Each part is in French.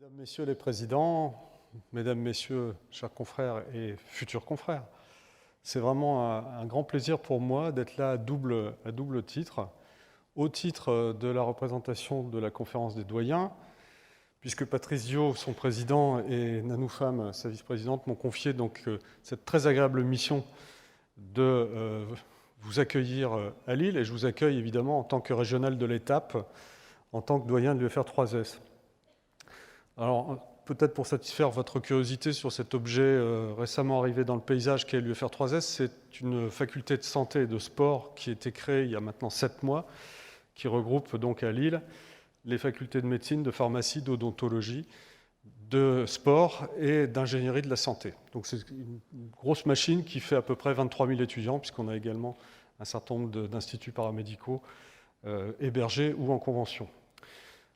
Mesdames, Messieurs les présidents, Mesdames, Messieurs, chers confrères et futurs confrères, c'est vraiment un grand plaisir pour moi d'être là à double titre. Au titre de la représentation de la conférence des doyens, puisque Patrice Diot, son président, et Nanou Pham, sa vice-présidente, m'ont confié donc cette très agréable mission de vous accueillir à Lille, et je vous accueille évidemment en tant que régional de l'étape, en tant que doyen de l'UFR 3S. Alors, peut-être pour satisfaire votre curiosité sur cet objet récemment arrivé dans le paysage qu'est l'UFR 3S, c'est une faculté de santé et de sport qui a été créée il y a maintenant 7 mois, qui regroupe donc à Lille les facultés de médecine, de pharmacie, d'odontologie, de sport et d'ingénierie de la santé. Donc c'est une grosse machine qui fait à peu près 23 000 étudiants, puisqu'on a également un certain nombre d'instituts paramédicaux hébergés ou en convention.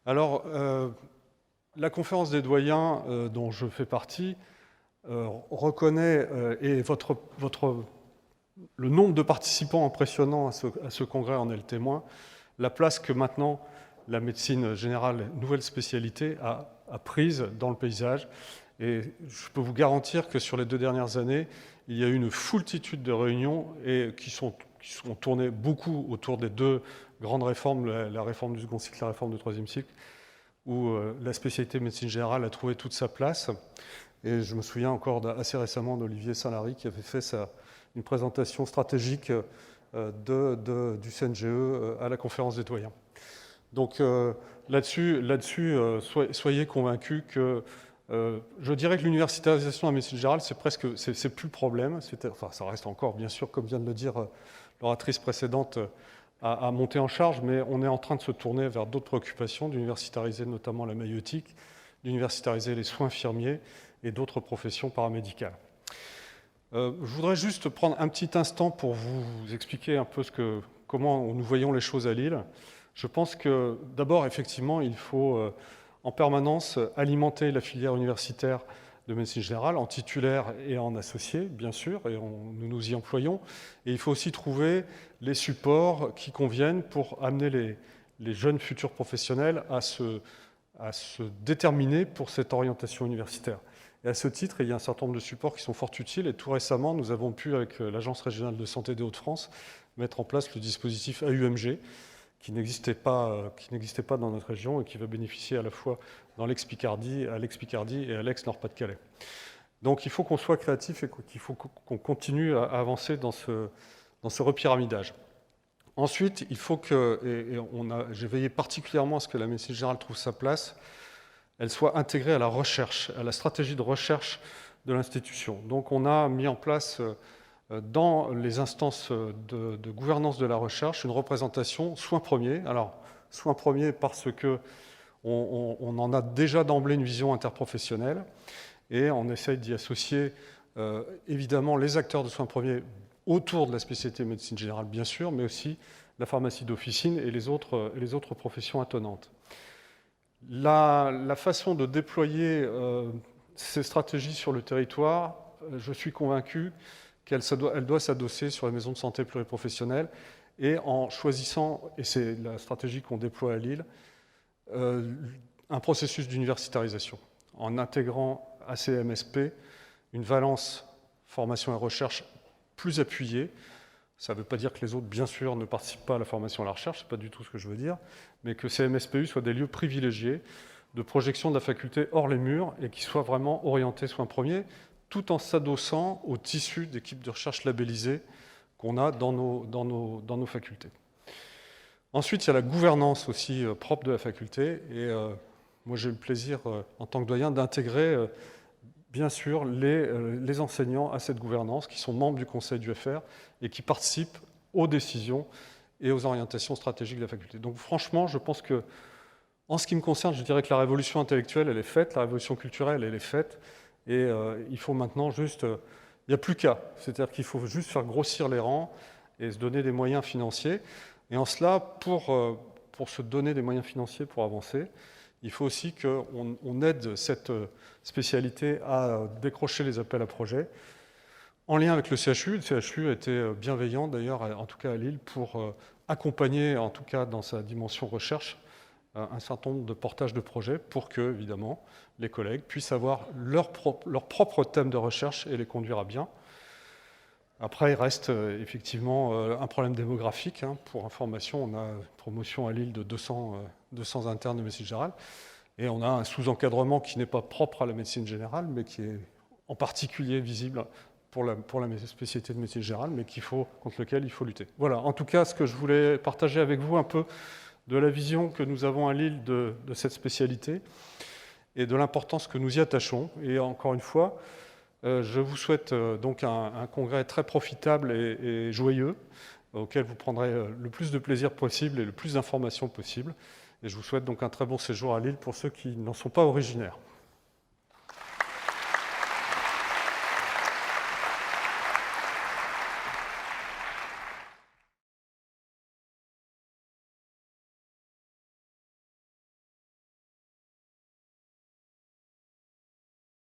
Alors, la conférence des doyens dont je fais partie reconnaît, et le nombre de participants impressionnant à ce congrès en est le témoin, la place que maintenant la médecine générale, nouvelle spécialité, a prise dans le paysage. Et je peux vous garantir que sur les 2 dernières années, il y a eu une foultitude de réunions qui sont tournées beaucoup autour des 2 grandes réformes, la réforme du second cycle, la réforme du 3e cycle, où la spécialité médecine générale a trouvé toute sa place. Et je me souviens encore assez récemment d'Olivier Saint-Lary qui avait fait une présentation stratégique du CNGE à la conférence des doyens. Donc là-dessus, soyez convaincus que je dirais que l'universitarisation de la médecine générale, c'est plus le problème. Enfin, ça reste encore, bien sûr, comme vient de le dire l'oratrice précédente, à monter en charge, mais on est en train de se tourner vers d'autres préoccupations, d'universitariser notamment la maïeutique, d'universitariser les soins infirmiers et d'autres professions paramédicales. Je voudrais juste prendre un petit instant pour vous expliquer un peu comment nous voyons les choses à Lille. Je pense que d'abord, effectivement, il faut en permanence alimenter la filière universitaire de médecine générale en titulaire et en associé, bien sûr, et nous nous y employons. Et il faut aussi trouver les supports qui conviennent pour amener les jeunes futurs professionnels à se déterminer pour cette orientation universitaire. Et à ce titre, il y a un certain nombre de supports qui sont fort utiles. Et tout récemment, nous avons pu, avec l'Agence régionale de santé des Hauts-de-France, mettre en place le dispositif AUMG, qui n'existait pas dans notre région et qui va bénéficier à la fois dans l'Aix-Picardie, à l'Aix-Picardie et à l'Aix-Nord-Pas-de-Calais. Donc il faut qu'on soit créatif et qu'il faut qu'on continue à avancer dans ce repyramidage. Ensuite, il faut j'ai veillé particulièrement à ce que la médecine générale trouve sa place, elle soit intégrée à la recherche, à la stratégie de recherche de l'institution. Donc on a mis en place dans les instances de gouvernance de la recherche une représentation soins premiers. Alors, soins premiers parce que on en a déjà d'emblée une vision interprofessionnelle et on essaye d'y associer évidemment les acteurs de soins premiers autour de la spécialité médecine générale, bien sûr, mais aussi la pharmacie d'officine et les autres professions attenantes. La façon de déployer ces stratégies sur le territoire, je suis convaincu qu'elle doit s'adosser sur les maisons de santé pluriprofessionnelles et en choisissant, et c'est la stratégie qu'on déploie à Lille, un processus d'universitarisation, en intégrant à ces MSP une valence formation et recherche plus appuyée. Ça ne veut pas dire que les autres, bien sûr, ne participent pas à la formation et à la recherche, ce n'est pas du tout ce que je veux dire, mais que ces MSPU soient des lieux privilégiés de projection de la faculté hors les murs et qui soient vraiment orientés soins premiers, tout en s'adossant au tissu d'équipes de recherche labellisées qu'on a dans nos facultés. Ensuite, il y a la gouvernance aussi propre de la faculté, et moi j'ai eu le plaisir, en tant que doyen, d'intégrer bien sûr les enseignants à cette gouvernance, qui sont membres du conseil du FR et qui participent aux décisions et aux orientations stratégiques de la faculté. Donc franchement, je pense que, en ce qui me concerne, je dirais que la révolution intellectuelle, elle est faite, la révolution culturelle, elle est faite, et il faut maintenant juste... il n'y a plus qu'à, c'est-à-dire qu'il faut juste faire grossir les rangs et se donner des moyens financiers. Et en cela, pour se donner des moyens financiers pour avancer, il faut aussi qu'on aide cette spécialité à décrocher les appels à projets, en lien avec le CHU. Le CHU a été bienveillant, d'ailleurs, en tout cas à Lille, pour accompagner, en tout cas dans sa dimension recherche, un certain nombre de portages de projets pour que, évidemment, les collègues puissent avoir leur propre thème de recherche et les conduire à bien. Après, il reste effectivement un problème démographique. Pour information, on a une promotion à Lille de 200 internes de médecine générale, et on a un sous-encadrement qui n'est pas propre à la médecine générale, mais qui est en particulier visible pour la spécialité de médecine générale, mais contre lequel il faut lutter. Voilà, en tout cas, ce que je voulais partager avec vous un peu de la vision que nous avons à Lille de cette spécialité et de l'importance que nous y attachons. Et encore une fois, je vous souhaite donc un congrès très profitable et joyeux, auquel vous prendrez le plus de plaisir possible et le plus d'informations possible. Et je vous souhaite donc un très bon séjour à Lille pour ceux qui n'en sont pas originaires.